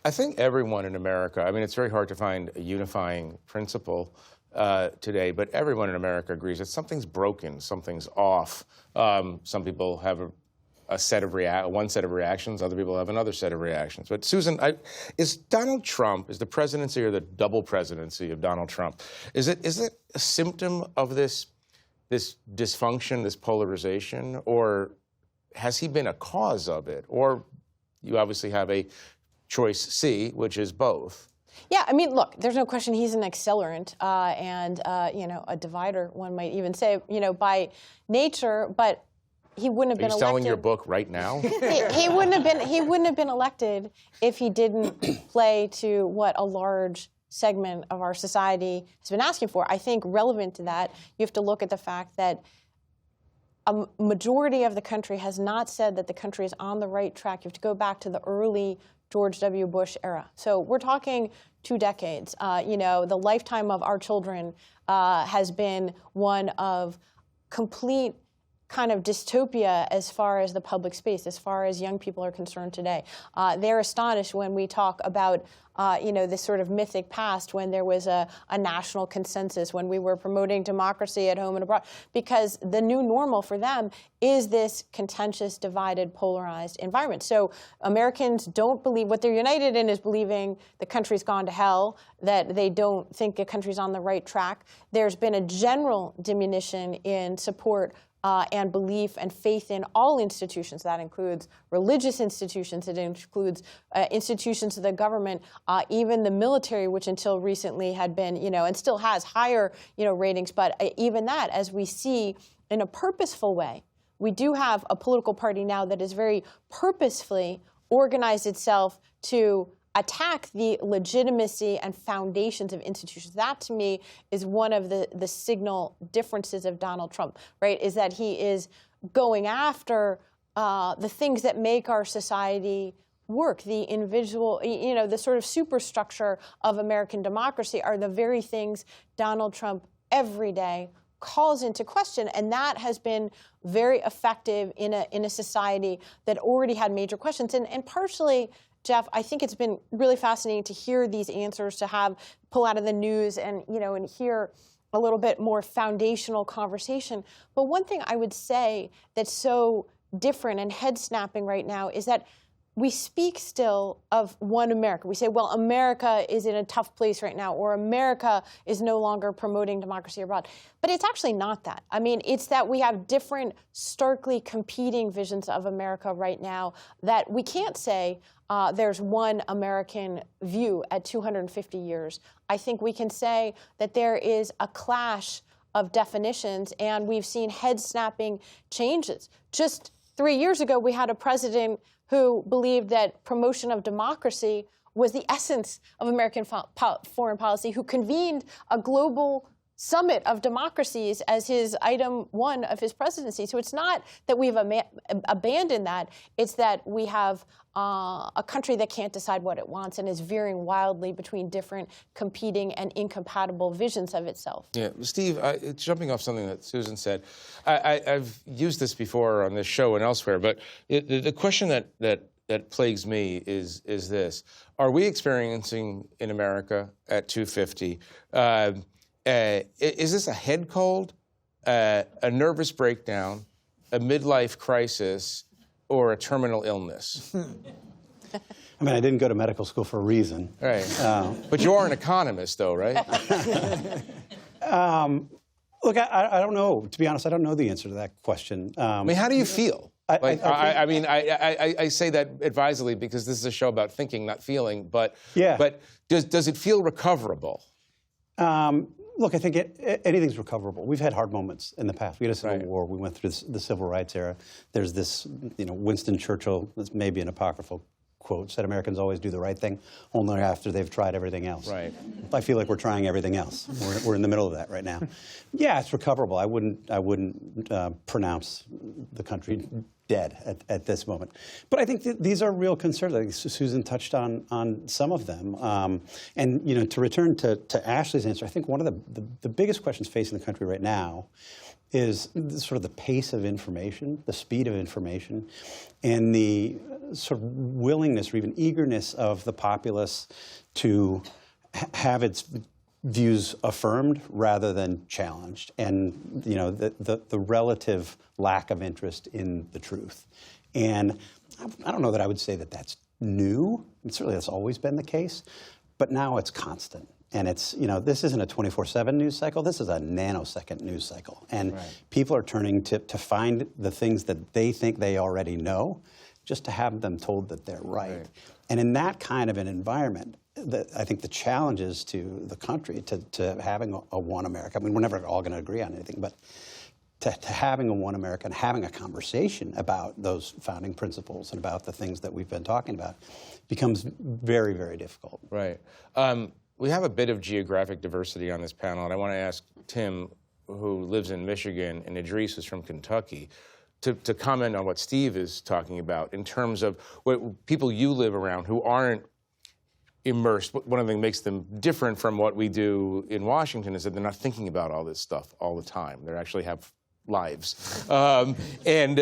I think everyone in America, I mean, it's very hard to find a unifying principle today, but everyone in America agrees that something's broken, something's off. Some people have one set of reactions, other people have another set of reactions. But Susan, is Donald Trump, is the presidency or the double presidency of Donald Trump, is it a symptom of this dysfunction, this polarization, or has he been a cause of it? Or you obviously have a choice C, which is both. Yeah, I mean, look, there's no question he's an accelerant and you know, a divider, one might even say, you know, by nature, but he wouldn't have been elected. Are you selling your book right now? he wouldn't have been elected if he didn't play to what a large segment of our society has been asking for. I think relevant to that, you have to look at the fact that a majority of the country has not said that the country is on the right track. You have to go back to the early George W. Bush era. So we're talking 2 decades. You know, the lifetime of our children has been one of complete kind of dystopia as far as the public space, as far as young people are concerned today. They're astonished when we talk about, you know, this sort of mythic past when there was a national consensus, when we were promoting democracy at home and abroad, because the new normal for them is this contentious, divided, polarized environment. So Americans don't believe, what they're united in is believing the country's gone to hell, that they don't think the country's on the right track. There's been a general diminution in support and belief and faith in all institutions. That includes religious institutions. It includes institutions of the government, even the military, which until recently had been, you know, and still has higher, you know, ratings. But even that, as we see in a purposeful way, we do have a political party now that is very purposefully organized itself to attack the legitimacy and foundations of institutions. That, to me, is one of the signal differences of Donald Trump, right, is that he is going after the things that make our society work. The individual, you know, the sort of superstructure of American democracy are the very things Donald Trump every day calls into question, and that has been very effective in a society that already had major questions. And partially, Jeff, I think it's been really fascinating to hear these answers, to pull out of the news and, you know, and hear a little bit more foundational conversation. But one thing I would say that's so different and head-snapping right now is that we speak still of one America. We say, well, America is in a tough place right now, or America is no longer promoting democracy abroad. But it's actually not that. I mean, it's that we have different, starkly competing visions of America right now, that we can't say there's one American view at 250 years. I think we can say that there is a clash of definitions, and we've seen head-snapping changes. Just 3 years ago, we had a president who believed that promotion of democracy was the essence of American foreign policy, who convened a global summit of democracies as his item 1 of his presidency. So it's not that we've abandoned that. It's that we have a country that can't decide what it wants and is veering wildly between different competing and incompatible visions of itself. Yeah, Steve, jumping off something that Susan said, I've used this before on this show and elsewhere, but the question that plagues me is this. Are we experiencing in America at 250, is this a head cold, a nervous breakdown, a midlife crisis, or a terminal illness? I mean, I didn't go to medical school for a reason. Right. But you are an economist, though, right? Look, I don't know. To be honest, I don't know the answer to that question. I mean, how do you feel? I say that advisedly because this is a show about thinking, not feeling. But yeah. But does it feel recoverable? Look, I think anything's recoverable. We've had hard moments in the past. We had a Civil War. We went through the Civil Rights era. There's this, you know, Winston Churchill, this may be an apocryphal quote, said Americans always do the right thing only after they've tried everything else. Right. I feel like we're trying everything else. We're in the middle of that right now. Yeah, it's recoverable. I wouldn't pronounce the country dead at this moment. But I think these are real concerns. I think Susan touched on some of them. And, you know, to return to Ashley's answer, I think one of the biggest questions facing the country right now is sort of the pace of information, the speed of information, and the sort of willingness or even eagerness of the populace to have its views affirmed rather than challenged, and the relative lack of interest in the truth. And I don't know that I would say that that's new. And certainly that's always been the case, but now it's constant. And it's, this isn't a 24/7 news cycle. This is a nanosecond news cycle. And people are turning to find the things that they think they already know, just to have them told that they're right. And in that kind of an environment, I think the challenges to the country, to having a one America, I mean, we're never all going to agree on anything, but to having a one America and having a conversation about those founding principles and about the things that we've been talking about becomes very, very difficult. Right. We have a bit of geographic diversity on this panel, and I want to ask Tim, who lives in Michigan, and Idris, who's from Kentucky, to comment on what Steve is talking about in terms of what people you live around who aren't immersed. One of the things that makes them different from what we do in Washington is that they're not thinking about all this stuff all the time. They actually have lives. And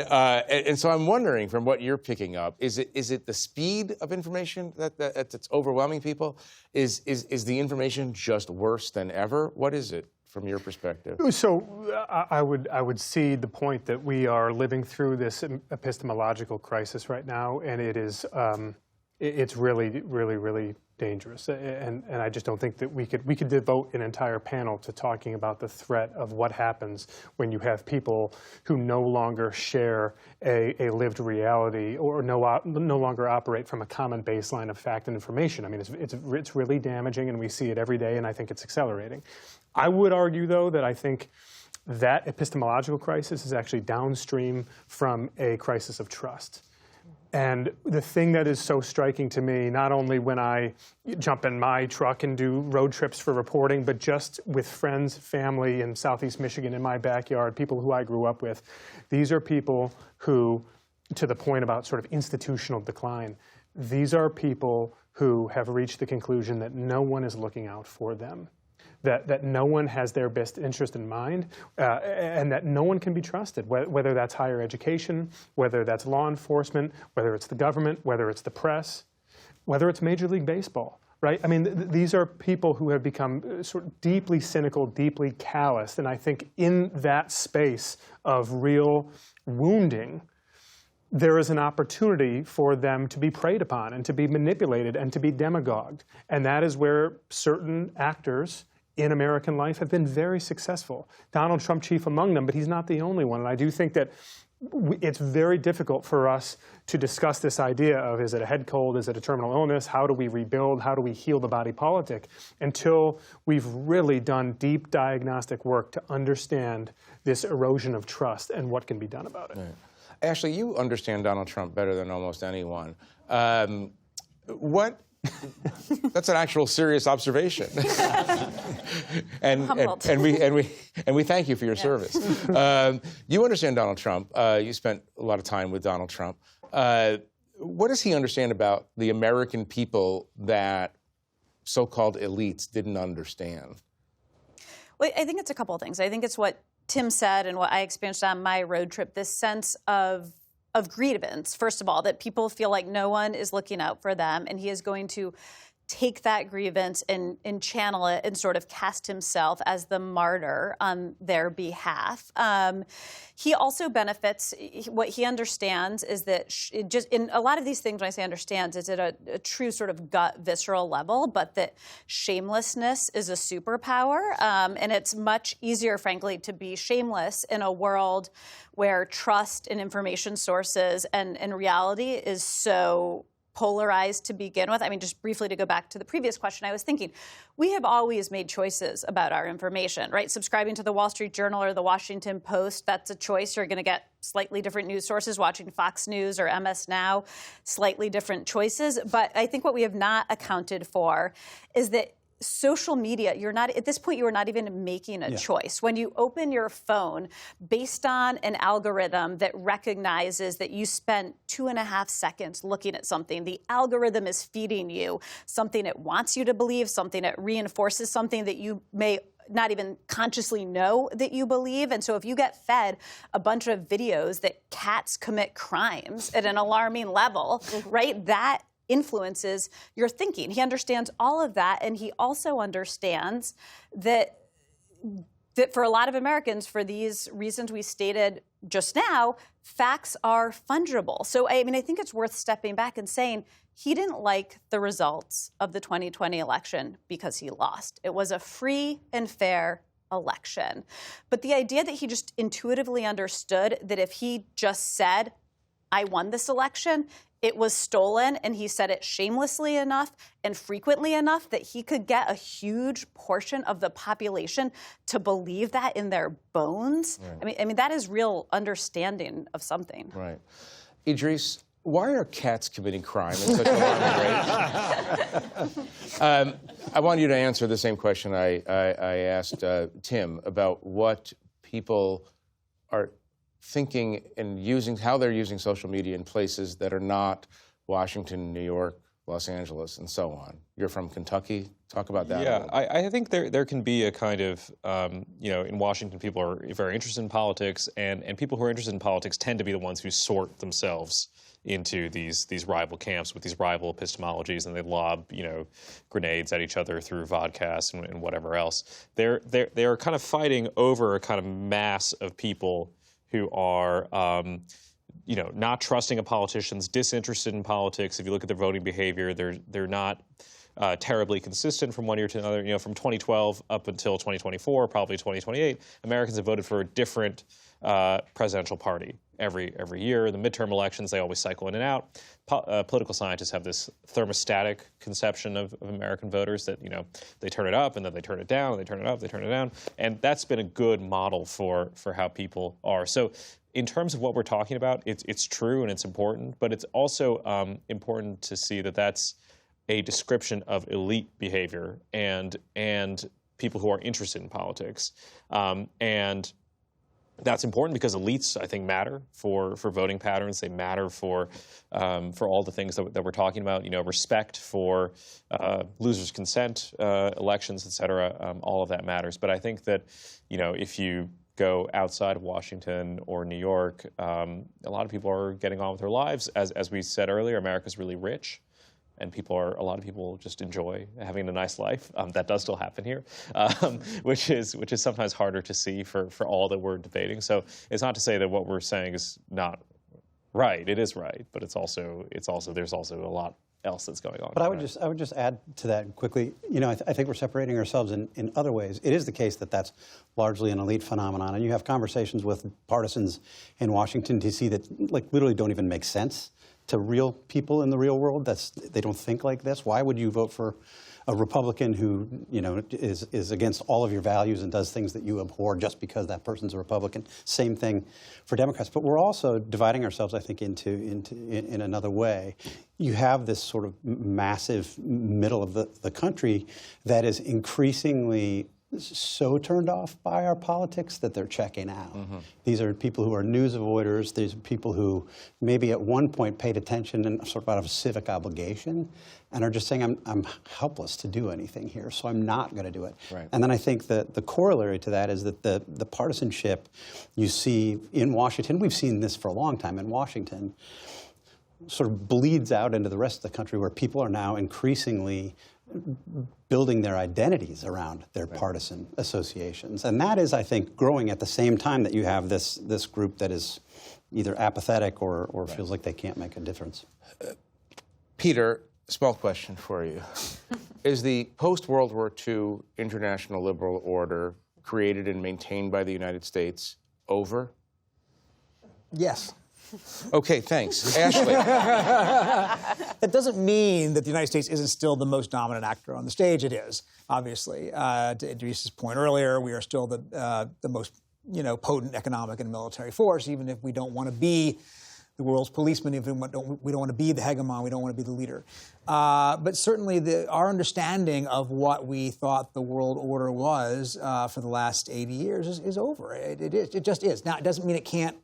so I'm wondering, from what you're picking up, is it the speed of information that's overwhelming people? Is the information just worse than ever? What is it from your perspective? So I would see the point that we are living through this epistemological crisis right now, and it is it's really, really, really dangerous. And I just don't think that we could devote an entire panel to talking about the threat of what happens when you have people who no longer share a lived reality or no longer operate from a common baseline of fact and information. I mean, it's really damaging, and we see it every day, and I think it's accelerating. I would argue, though, that I think that epistemological crisis is actually downstream from a crisis of trust. And the thing that is so striking to me, not only when I jump in my truck and do road trips for reporting, but just with friends, family in Southeast Michigan in my backyard, people who I grew up with, these are people who, to the point about sort of institutional decline, these are people who have reached the conclusion that no one is looking out for them. That no one has their best interest in mind, and that no one can be trusted, whether that's higher education, whether that's law enforcement, whether it's the government, whether it's the press, whether it's Major League Baseball, right? I mean, these are people who have become sort of deeply cynical, deeply callous, and I think in that space of real wounding, there is an opportunity for them to be preyed upon and to be manipulated and to be demagogued. And that is where certain actors in American life have been very successful. Donald Trump chief among them, but he's not the only one. And I do think that it's very difficult for us to discuss this idea of, is it a head cold, is it a terminal illness, how do we rebuild, how do we heal the body politic, until we've really done deep diagnostic work to understand this erosion of trust and what can be done about it. Right. Ashley, you understand Donald Trump better than almost anyone. That's an actual serious observation, and we thank you for your service. You understand Donald Trump. You spent a lot of time with Donald Trump. What does he understand about the American people that so-called elites didn't understand? Well, I think it's a couple of things. I think it's what Tim said and what I experienced on my road trip, this sense of grievance, first of all, that people feel like no one is looking out for them, and he is going to take that grievance and channel it and sort of cast himself as the martyr on their behalf. He also benefits, what he understands is that just in a lot of these things, when I say understands, it's at a true sort of gut, visceral level, but that shamelessness is a superpower. And it's much easier, frankly, to be shameless in a world where trust in information sources and reality is so polarized to begin with. I mean, just briefly to go back to the previous question, I was thinking, we have always made choices about our information, right? Subscribing to the Wall Street Journal or the Washington Post, that's a choice. You're going to get slightly different news sources. Watching Fox News or MS Now, slightly different choices. But I think what we have not accounted for is that social media, you're not, at this point, you are not even making a choice. When you open your phone, based on an algorithm that recognizes that you spent 2.5 seconds looking at something, the algorithm is feeding you something it wants you to believe, something it reinforces, something that you may not even consciously know that you believe. And so if you get fed a bunch of videos that cats commit crimes at an alarming level, right, that influences your thinking. He understands all of that, and he also understands that for a lot of Americans, for these reasons we stated just now, facts are fungible. So, I mean, I think it's worth stepping back and saying he didn't like the results of the 2020 election because he lost. It was a free and fair election. But the idea that he just intuitively understood that if he just said, I won this election, it was stolen, and he said it shamelessly enough and frequently enough that he could get a huge portion of the population to believe that in their bones. Right. I mean, that is real understanding of something. Right. Idris, why are cats committing crime at such a alarming rate? I want you to answer the same question I asked Tim about what people are thinking and how they're using social media in places that are not Washington, New York, Los Angeles, and so on. You're from Kentucky. Talk about that. Yeah, I think there can be a kind of, in Washington, people are very interested in politics, and people who are interested in politics tend to be the ones who sort themselves into these rival camps with these rival epistemologies, and they lob, grenades at each other through vodcasts and whatever else. They're kind of fighting over a kind of mass of people who are, not trusting of politicians, disinterested in politics. If you look at their voting behavior, they're not terribly consistent from one year to another. From 2012 up until 2024, probably 2028, Americans have voted for a different presidential party every year. The midterm elections, they always cycle in and out. Political scientists have this thermostatic conception of American voters that, they turn it up and then they turn it down, and they turn it up, they turn it down. And that's been a good model for how people are. So in terms of what we're talking about, it's true and it's important, but it's also important to see that that's a description of elite behavior and people who are interested in politics. And that's important because elites, I think, matter for voting patterns. They matter for all the things that we're talking about. Respect for losers' consent, elections, et cetera. All of that matters. But I think that if you go outside of Washington or New York, a lot of people are getting on with their lives. As we said earlier, America's really rich. And a lot of people just enjoy having a nice life. That does still happen here, which is sometimes harder to see for all that we're debating. So it's not to say that what we're saying is not right. It is right, but there's also a lot else that's going on. But I would just add to that quickly. I think we're separating ourselves in other ways. It is the case that that's largely an elite phenomenon, and you have conversations with partisans in Washington, D.C. that literally don't even make sense to real people in the real world. They don't think like this. Why would you vote for a Republican who is against all of your values and does things that you abhor just because that person's a Republican? Same thing for Democrats. But we're also dividing ourselves, I think, in another way. You have this sort of massive middle of the country that is increasingly so turned off by our politics that they're checking out. Mm-hmm. These are people who are news avoiders. These are people who maybe at one point paid attention and sort of out of a civic obligation and are just saying, I'm helpless to do anything here, so I'm not going to do it. Right. And then I think that the corollary to that is that the partisanship you see in Washington, we've seen this for a long time in Washington, sort of bleeds out into the rest of the country where people are now increasingly building their identities around their partisan associations. And that is, I think, growing at the same time that you have this group that is either apathetic or feels like they can't make a difference. Peter, small question for you. Is the post-World War II international liberal order created and maintained by the United States over? Yes. Okay, thanks. Ashley. That doesn't mean that the United States isn't still the most dominant actor on the stage. It is, obviously. To Idris's point earlier, we are still the most potent economic and military force, even if we don't want to be the world's policeman, if we don't want to be the hegemon, we don't want to be the leader. But certainly our understanding of what we thought the world order was for the last 80 years is over. It just is. Now, it doesn't mean it can't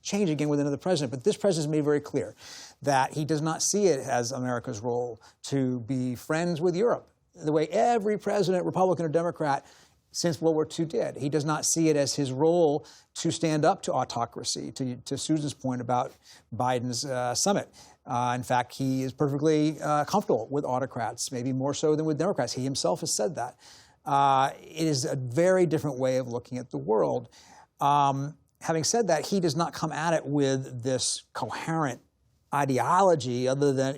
change again with another president, but this president has made very clear that he does not see it as America's role to be friends with Europe, the way every president, Republican or Democrat, since World War II did. He does not see it as his role to stand up to autocracy, to Susan's point about Biden's summit. In fact, he is perfectly comfortable with autocrats, maybe more so than with Democrats. He himself has said that. It is a very different way of looking at the world. Having said that, he does not come at it with this coherent ideology other than,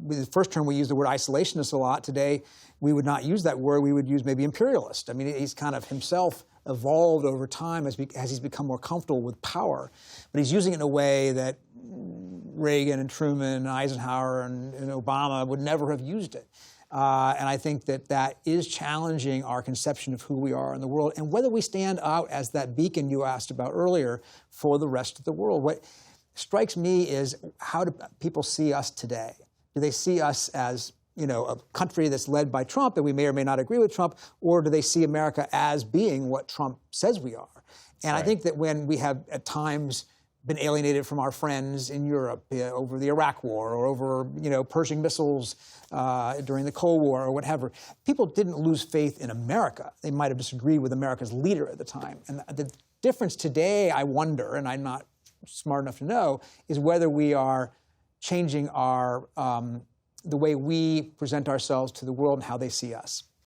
with the first term we used the word isolationist a lot. Today, we would not use that word. We would use maybe imperialist. I mean, he's kind of himself evolved over time as he's become more comfortable with power. But he's using it in a way that Reagan and Truman and Eisenhower and Obama would never have used it. And I think that is challenging our conception of who we are in the world and whether we stand out as that beacon you asked about earlier for the rest of the world. What strikes me is, how do people see us today? Do they see us as a country that's led by Trump, and we may or may not agree with Trump, or do they see America as being what Trump says we are? And I think that when we have at times been alienated from our friends in Europe over the Iraq War or over Pershing missiles during the Cold War or whatever, people didn't lose faith in America. They might have disagreed with America's leader at the time. And the difference today, I wonder, and I'm not smart enough to know, is whether we are changing our the way we present ourselves to the world and how they see us.